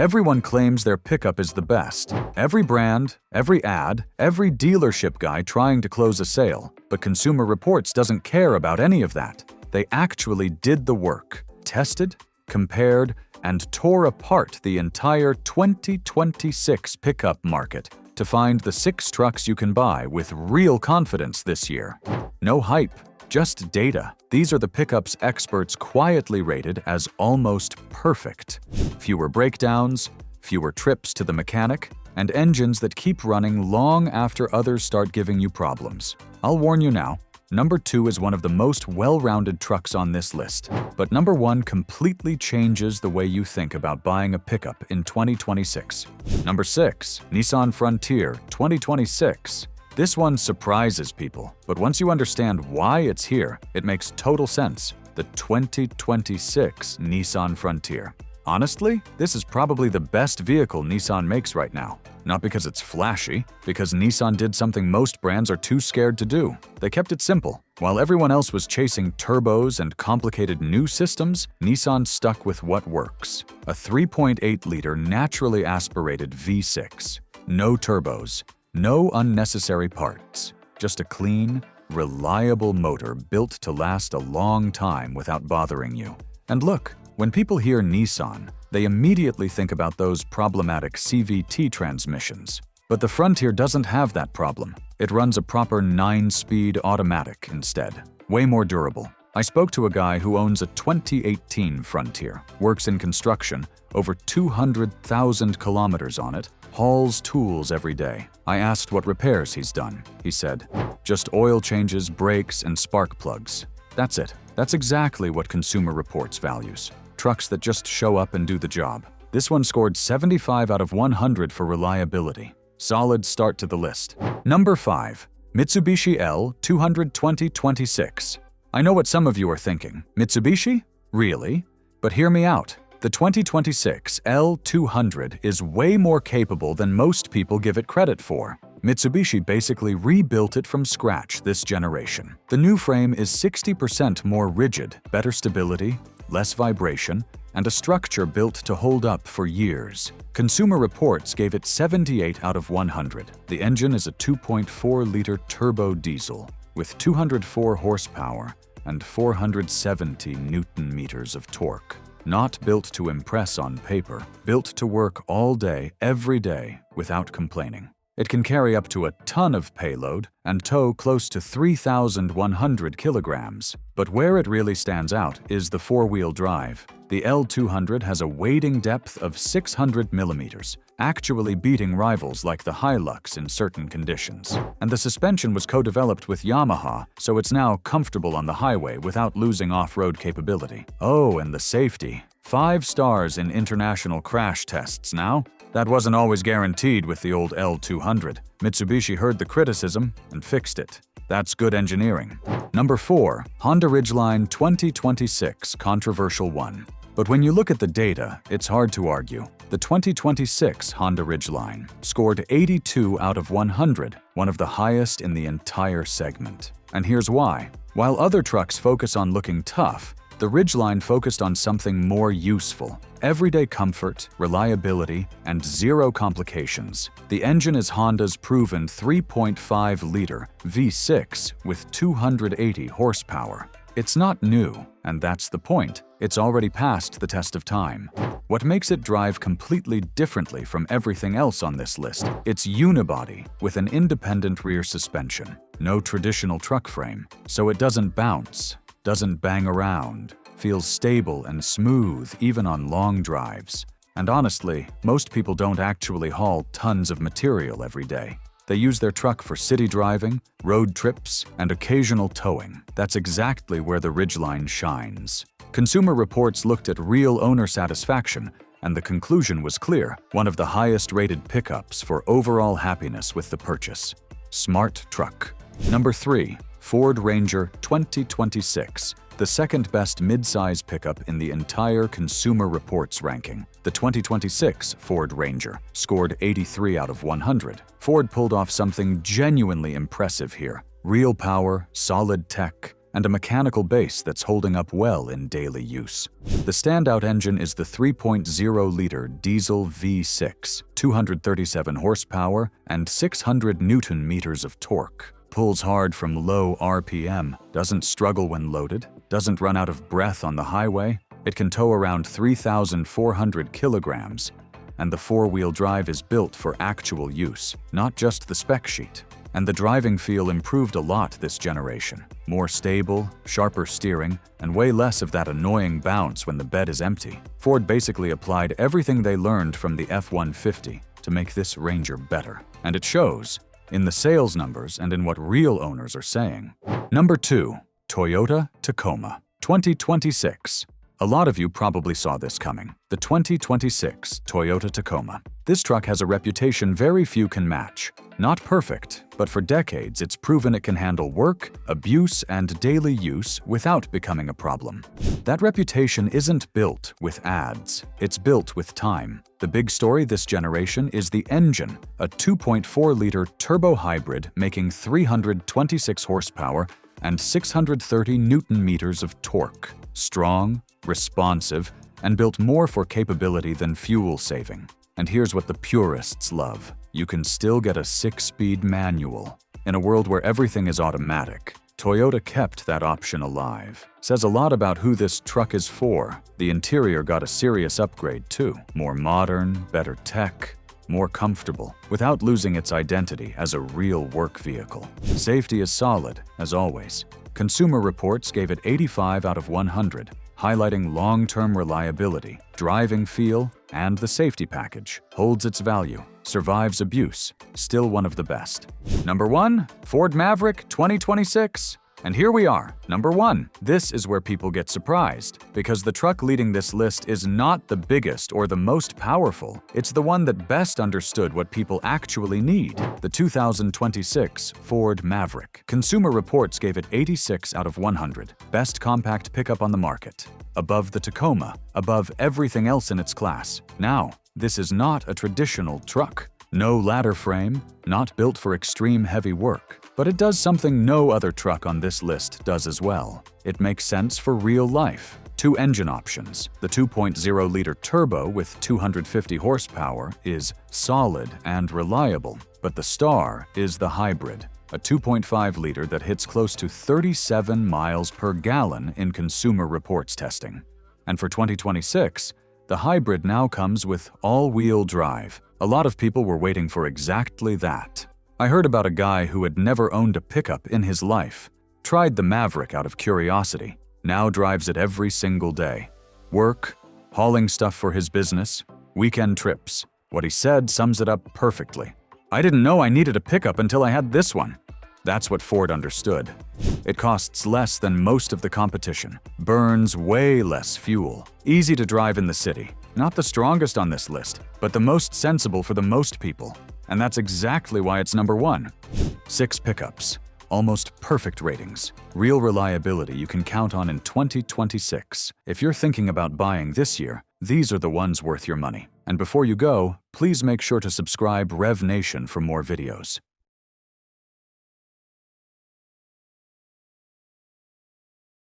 Everyone claims their pickup is the best. Every brand, every ad, every dealership guy trying to close a sale. But Consumer Reports doesn't care about any of that. They actually did the work, tested, compared, and tore apart the entire 2026 pickup market to find the 6 trucks you can buy with real confidence this year. No hype, just data. These are the pickups experts quietly rated as almost perfect. Fewer breakdowns, fewer trips to the mechanic, and engines that keep running long after others start giving you problems. I'll warn you now, number 2 is one of the most well-rounded trucks on this list, but number 1 completely changes the way you think about buying a pickup in 2026. Number 6, Nissan Frontier 2026. This one surprises people, but once you understand why it's here, it makes total sense. The 2026 Nissan Frontier. Honestly, this is probably the best vehicle Nissan makes right now. Not because it's flashy, because Nissan did something most brands are too scared to do. They kept it simple. While everyone else was chasing turbos and complicated new systems, Nissan stuck with what works. A 3.8-liter naturally aspirated V6. No turbos. No unnecessary parts, just a clean, reliable motor built to last a long time without bothering you. And look, when people hear Nissan, they immediately think about those problematic CVT transmissions. But the Frontier doesn't have that problem. It runs a proper 9-speed automatic instead, way more durable. I spoke to a guy who owns a 2018 Frontier, works in construction, over 200,000 kilometers on it, hauls tools every day. I asked what repairs he's done. He said, just oil changes, brakes, and spark plugs. That's it. That's exactly what Consumer Reports values. Trucks that just show up and do the job. This one scored 75 out of 100 for reliability. Solid start to the list. Number 5. Mitsubishi L200 2026. I know what some of you are thinking. Mitsubishi? Really? But hear me out. The 2026 L200 is way more capable than most people give it credit for. Mitsubishi basically rebuilt it from scratch this generation. The new frame is 60% more rigid, better stability, less vibration, and a structure built to hold up for years. Consumer Reports gave it 78 out of 100. The engine is a 2.4-liter turbo diesel with 204 horsepower and 470 Newton-meters of torque. Not built to impress on paper, built to work all day, every day, without complaining. It can carry up to a ton of payload and tow close to 3,100 kilograms. But where it really stands out is the four-wheel drive. The L200 has a wading depth of 600 millimeters, actually beating rivals like the Hilux in certain conditions. And the suspension was co-developed with Yamaha, so it's now comfortable on the highway without losing off-road capability. Oh, and the safety. 5 stars in international crash tests now. That wasn't always guaranteed with the old L200. Mitsubishi heard the criticism and fixed it. That's good engineering. Number 4. Honda Ridgeline 2026 Controversial One. But when you look at the data, it's hard to argue. The 2026 Honda Ridgeline scored 82 out of 100, one of the highest in the entire segment. And here's why. While other trucks focus on looking tough, the Ridgeline focused on something more useful. Everyday comfort, reliability, and zero complications. The engine is Honda's proven 3.5-liter V6 with 280 horsepower. It's not new, and that's the point. It's already passed the test of time. What makes it drive completely differently from everything else on this list? It's unibody with an independent rear suspension. No traditional truck frame, so it doesn't bounce, doesn't bang around, feels stable and smooth even on long drives. And honestly, most people don't actually haul tons of material every day. They use their truck for city driving, road trips, and occasional towing. That's exactly where the Ridgeline shines. Consumer Reports looked at real owner satisfaction, and the conclusion was clear: one of the highest-rated pickups for overall happiness with the purchase. Smart truck. Number 3. Ford Ranger 2026. The second-best mid-size pickup in the entire Consumer Reports ranking. The 2026 Ford Ranger scored 83 out of 100. Ford pulled off something genuinely impressive here. Real power, solid tech, and a mechanical base that's holding up well in daily use. The standout engine is the 3.0-liter diesel V6, 237 horsepower and 600 Newton-meters of torque. Pulls hard from low RPM, doesn't struggle when loaded, doesn't run out of breath on the highway. It can tow around 3,400 kilograms, and the four-wheel drive is built for actual use, not just the spec sheet. And the driving feel improved a lot this generation. More stable, sharper steering, and way less of that annoying bounce when the bed is empty. Ford basically applied everything they learned from the F-150 to make this Ranger better. And it shows in the sales numbers and in what real owners are saying. Number 2. Toyota Tacoma, 2026. A lot of you probably saw this coming. The 2026 Toyota Tacoma. This truck has a reputation very few can match. Not perfect, but for decades it's proven it can handle work, abuse, and daily use without becoming a problem. That reputation isn't built with ads, it's built with time. The big story this generation is the engine, a 2.4-liter turbo hybrid making 326 horsepower and 630 Newton-meters of torque. Strong, responsive, and built more for capability than fuel saving. And here's what the purists love. You can still get a 6-speed manual. In a world where everything is automatic, Toyota kept that option alive. Says a lot about who this truck is for. The interior got a serious upgrade too. More modern, better tech, more comfortable, without losing its identity as a real work vehicle. Safety is solid, as always. Consumer Reports gave it 85 out of 100, highlighting long-term reliability, driving feel, and the safety package. Holds its value, survives abuse, still one of the best. Number 1, Ford Maverick 2026. And here we are, number 1. This is where people get surprised, because the truck leading this list is not the biggest or the most powerful. It's the one that best understood what people actually need, the 2026 Ford Maverick. Consumer Reports gave it 86 out of 100. Best compact pickup on the market. Above the Tacoma, above everything else in its class. Now, this is not a traditional truck. No ladder frame, not built for extreme heavy work. But it does something no other truck on this list does as well. It makes sense for real life. 2 engine options. The 2.0-liter turbo with 250 horsepower is solid and reliable, but the star is the hybrid, a 2.5-liter that hits close to 37 miles per gallon in Consumer Reports testing. And for 2026, the hybrid now comes with all-wheel drive. A lot of people were waiting for exactly that. I heard about a guy who had never owned a pickup in his life, tried the Maverick out of curiosity, now drives it every single day. Work, hauling stuff for his business, weekend trips. What he said sums it up perfectly. I didn't know I needed a pickup until I had this one. That's what Ford understood. It costs less than most of the competition, burns way less fuel, easy to drive in the city. Not the strongest on this list, but the most sensible for the most people. And that's exactly why it's number 1. 6 pickups, almost perfect ratings, real reliability you can count on in 2026. If you're thinking about buying this year, these are the ones worth your money. And before you go, please make sure to subscribe Rev Nation for more videos.